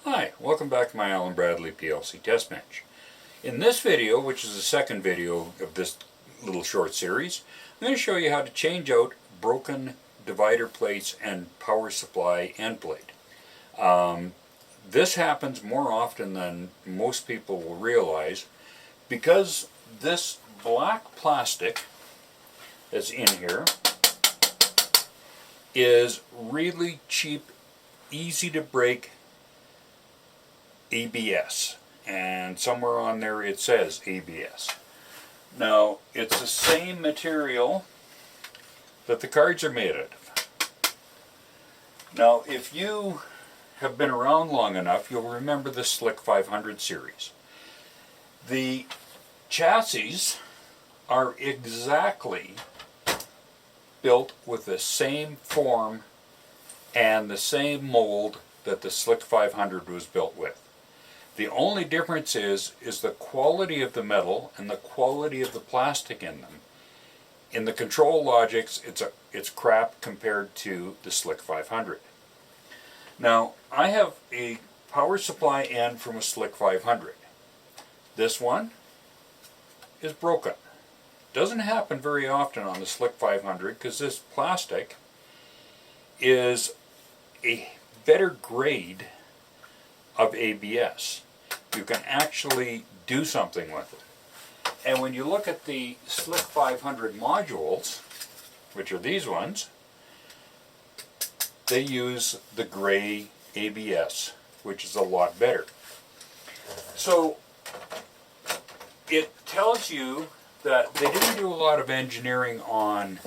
Hi, welcome back to my Allen Bradley PLC test bench. In this video, which is the second video of this little short series, I'm going to show you how to change out broken divider plates and power supply end plate. This happens more often than most people will realize because this black plastic that's in here is really cheap, easy to break ABS, and somewhere on there it says ABS. Now it's the same material that the cards are made out of. Now if you have been around long enough, you'll remember the SLC500 series. The chassis are exactly built with the same form and the same mold that the SLC500 was built with. The only difference is the quality of the metal and the quality of the plastic in them. In the ControlLogix, it's crap compared to the SLC500. Now, I have a power supply end from a SLC500. This one is broken. Doesn't happen very often on the SLC500 because this plastic is a better grade of ABS. You can actually do something with it. And when you look at the SLC500 modules, which are these ones, they use the gray ABS, which is a lot better. So it tells you that they didn't do a lot of engineering on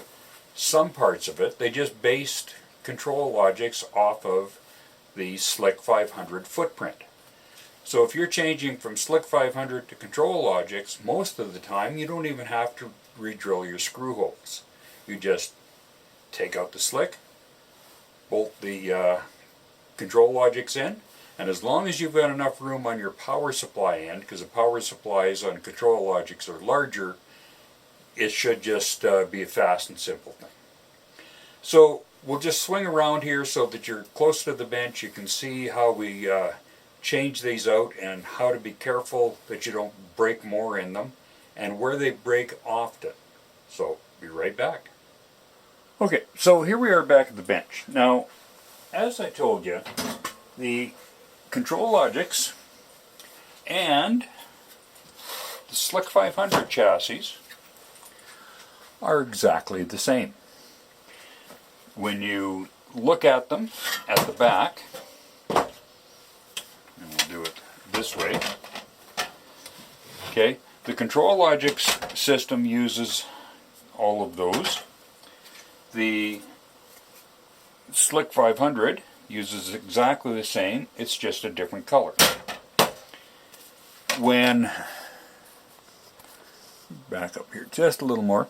some parts of it. They just based ControlLogix off of the SLC500 footprint. So if you're changing from SLC500 to ControlLogix, most of the time you don't even have to re-drill your screw holes. You just take out the SLC, bolt the ControlLogix in, and as long as you've got enough room on your power supply end, because the power supplies on ControlLogix are larger, it should just be a fast and simple thing. So we'll just swing around here so that you're close to the bench. You can see how we change these out and how to be careful that you don't break more in them and where they break often. So be right back. Okay, so here we are back at the bench. Now, as I told you, the ControlLogix and the SLC500 chassis are exactly the same. When you look at them at the back, and we'll do it this way, okay, the ControlLogix system uses all of those. The SLC500 uses exactly the same, it's just a different color. When, back up here just a little more,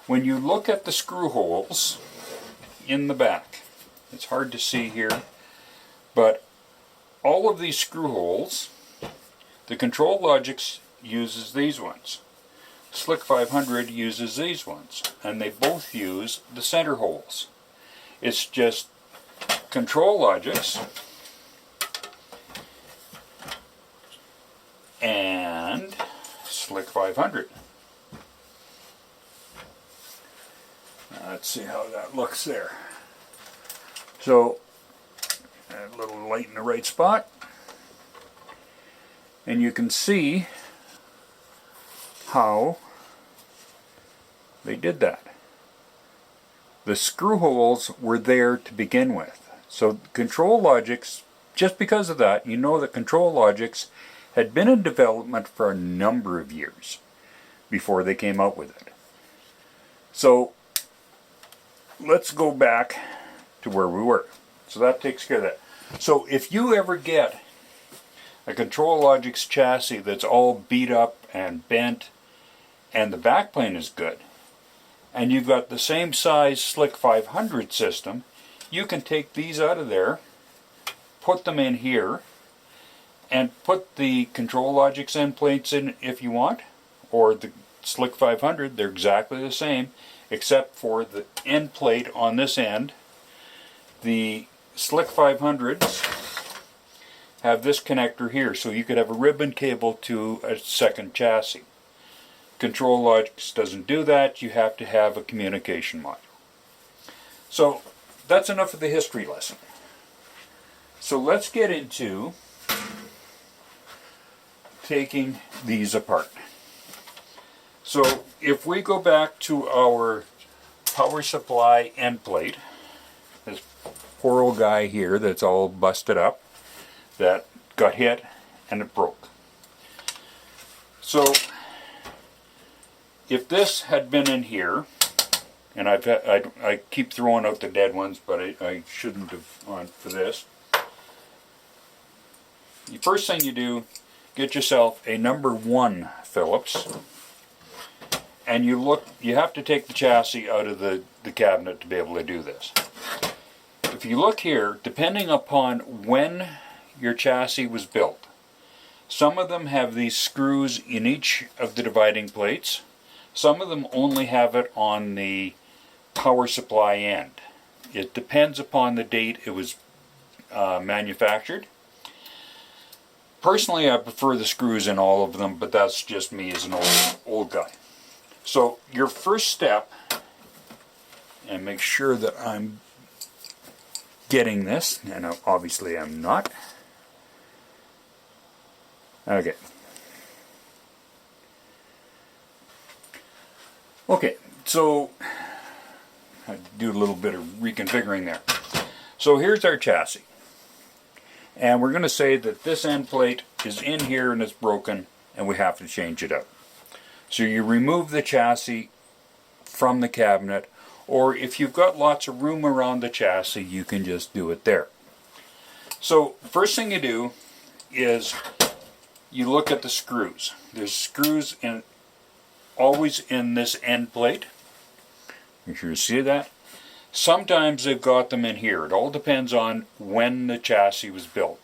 when you look at the screw holes in the back, it's hard to see here, but all of these screw holes, the ControlLogix uses these ones. SLC500 uses these ones, and they both use the center holes. It's just ControlLogix and SLC500. Let's see how that looks there. So, a little light in the right spot. And you can see how they did that. The screw holes were there to begin with. So ControlLogix, just because of that, you know that ControlLogix had been in development for a number of years before they came out with it. So let's go back to where we were. So that takes care of that. So if you ever get a ControlLogix chassis that's all beat up and bent and the backplane is good, and you've got the same size SLC500 system, you can take these out of there, put them in here, and put the ControlLogix end plates in if you want, or the SLC500, they're exactly the same, except for the end plate on this end. The SLC500s have this connector here, so you could have a ribbon cable to a second chassis. ControlLogix doesn't do that. You have to have a communication module. So that's enough of the history lesson. So let's get into taking these apart. So if we go back to our power supply end plate, this poor old guy here that's all busted up, that got hit and it broke. So if this had been in here, and I keep throwing out the dead ones, but I shouldn't have gone for this. The first thing you do, get yourself a number 1 Phillips, and you have to take the chassis out of the cabinet to be able to do this. If you look here, depending upon when your chassis was built, some of them have these screws in each of the dividing plates. Some of them only have it on the power supply end. It depends upon the date it was manufactured. Personally, I prefer the screws in all of them, but that's just me as an old guy. So your first step, and make sure that I'm getting this, and obviously I'm not. Okay. Okay, so I do a little bit of reconfiguring there. So here's our chassis. And we're going to say that this end plate is in here and it's broken and we have to change it out. So you remove the chassis from the cabinet, or if you've got lots of room around the chassis, you can just do it there. So first thing you do is you look at the screws. There's screws always in this end plate. Make sure you see that. Sometimes they've got them in here. It all depends on when the chassis was built.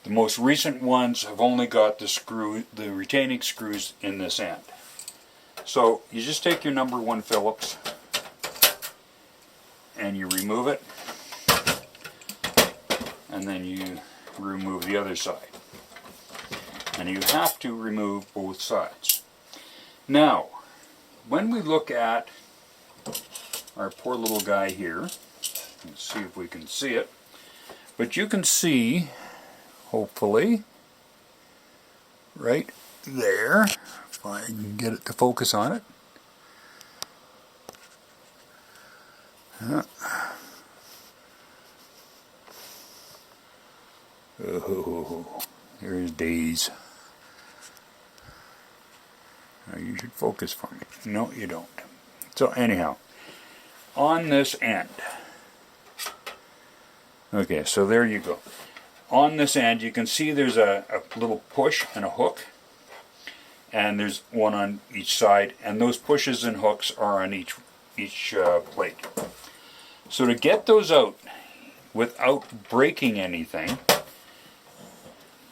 The most recent ones have only got the retaining screws in this end. So you just take your number 1 Phillips and you remove it, and then you remove the other side. And you have to remove both sides. Now, when we look at our poor little guy here, let's see if we can see it, but you can see, hopefully, right there, if I can get it to focus on it. Oh, here's Days. Now you should focus for me. No, you don't. So anyhow, on this end. Okay, so there you go. On this end, you can see there's a little push and a hook, and there's one on each side, and those pushes and hooks are on each plate. So to get those out without breaking anything,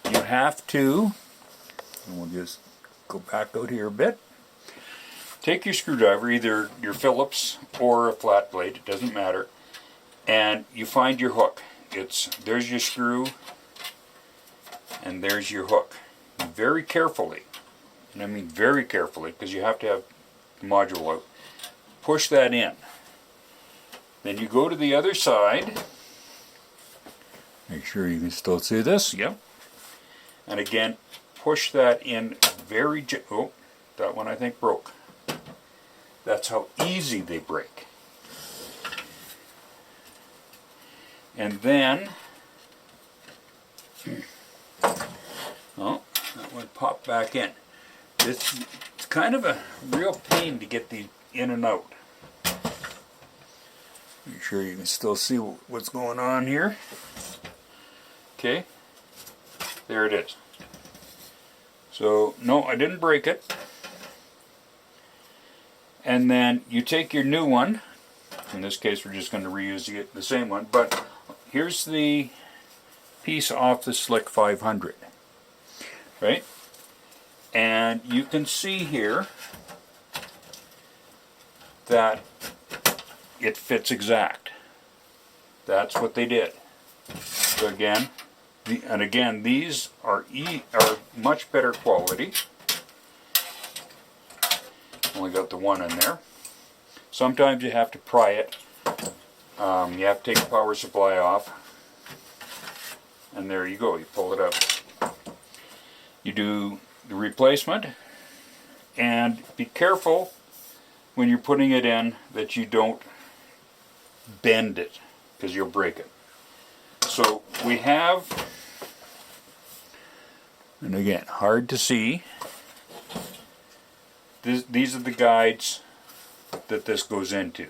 you have to, and we'll just go back out here a bit, take your screwdriver, either your Phillips or a flat blade, it doesn't matter, and you find your hook. There's your screw, and there's your hook. Very carefully, and I mean very carefully, because you have to have the module out, push that in. Then you go to the other side, make sure you can still see this, yep, and again, push that in very oh, that one I think broke. That's how easy they break. And then, oh, that one popped back in. It's kind of a real pain to get these in and out. Make sure you can still see what's going on here. Okay, there it is. So, no, I didn't break it. And then you take your new one. In this case, we're just going to reuse the same one. But here's the piece off the SLC500. Right? And you can see here that it fits exact. That's what they did. So again, And again, these are much better quality. Only got the one in there. Sometimes you have to pry it. You have to take the power supply off. And there you go, you pull it out. You do the replacement. And be careful when you're putting it in that you don't bend it, because you'll break it. So we have, and again, hard to see, these are the guides that this goes into.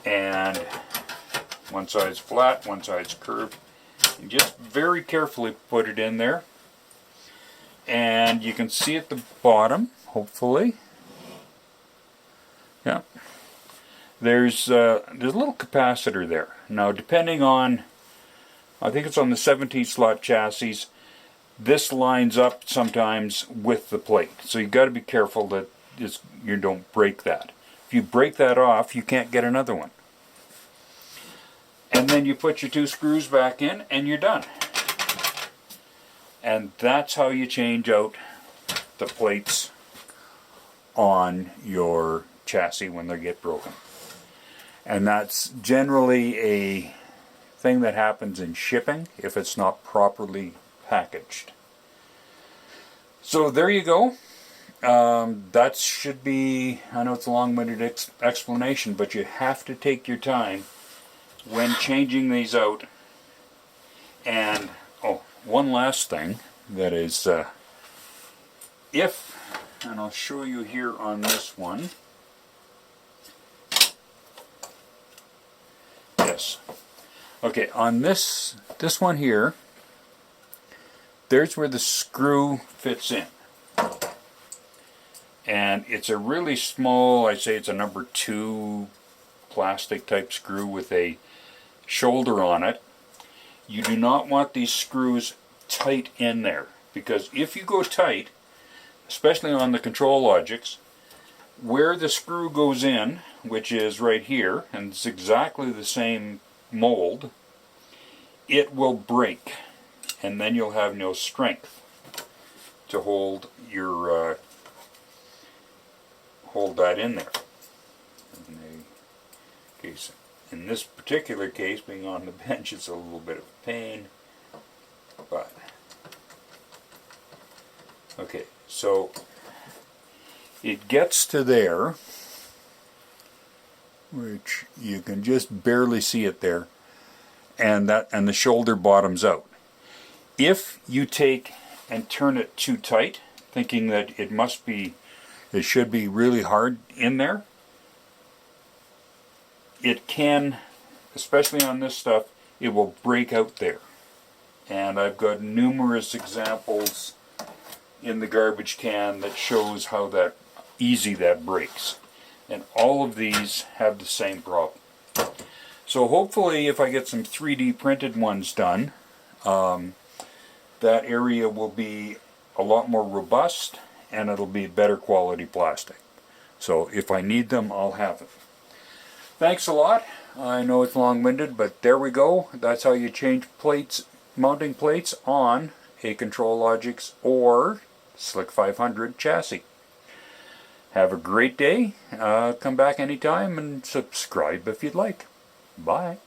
And one side's flat, one side's curved. You just very carefully put it in there. And you can see at the bottom, hopefully. Yeah. There's a little capacitor there. Now, depending on, I think it's on the 17 slot chassis, this lines up sometimes with the plate. So you've got to be careful that you don't break that. If you break that off, you can't get another one. And then you put your two screws back in and you're done. And that's how you change out the plates on your chassis when they get broken. And that's generally a thing that happens in shipping if it's not properly packaged. So there you go. That should be, I know it's a long-winded explanation, but you have to take your time when changing these out. And one last thing, that is, and I'll show you here on this one. Yes. Okay, on this one here, there's where the screw fits in. And it's a really small, I'd say it's a number 2 plastic type screw with a shoulder on it. You do not want these screws tight in there, because if you go tight, especially on the ControlLogix, where the screw goes in, which is right here, and it's exactly the same mold, it will break, and then you'll have no strength to hold your hold that in there. In this particular case, being on the bench, it's a little bit of a pain, but okay, so it gets to there, which you can just barely see it there, and the shoulder bottoms out. If you take and turn it too tight, thinking that it should be really hard in there, it can, especially on this stuff, it will break out there. And I've got numerous examples in the garbage can that shows how easy that breaks. And all of these have the same problem. So hopefully if I get some 3D printed ones done, that area will be a lot more robust and it'll be better quality plastic. So if I need them, I'll have them. Thanks a lot. I know it's long-winded, but there we go. That's how you change plates, mounting plates on a ControlLogix or SLC500 chassis. Have a great day. Come back anytime and subscribe if you'd like. Bye.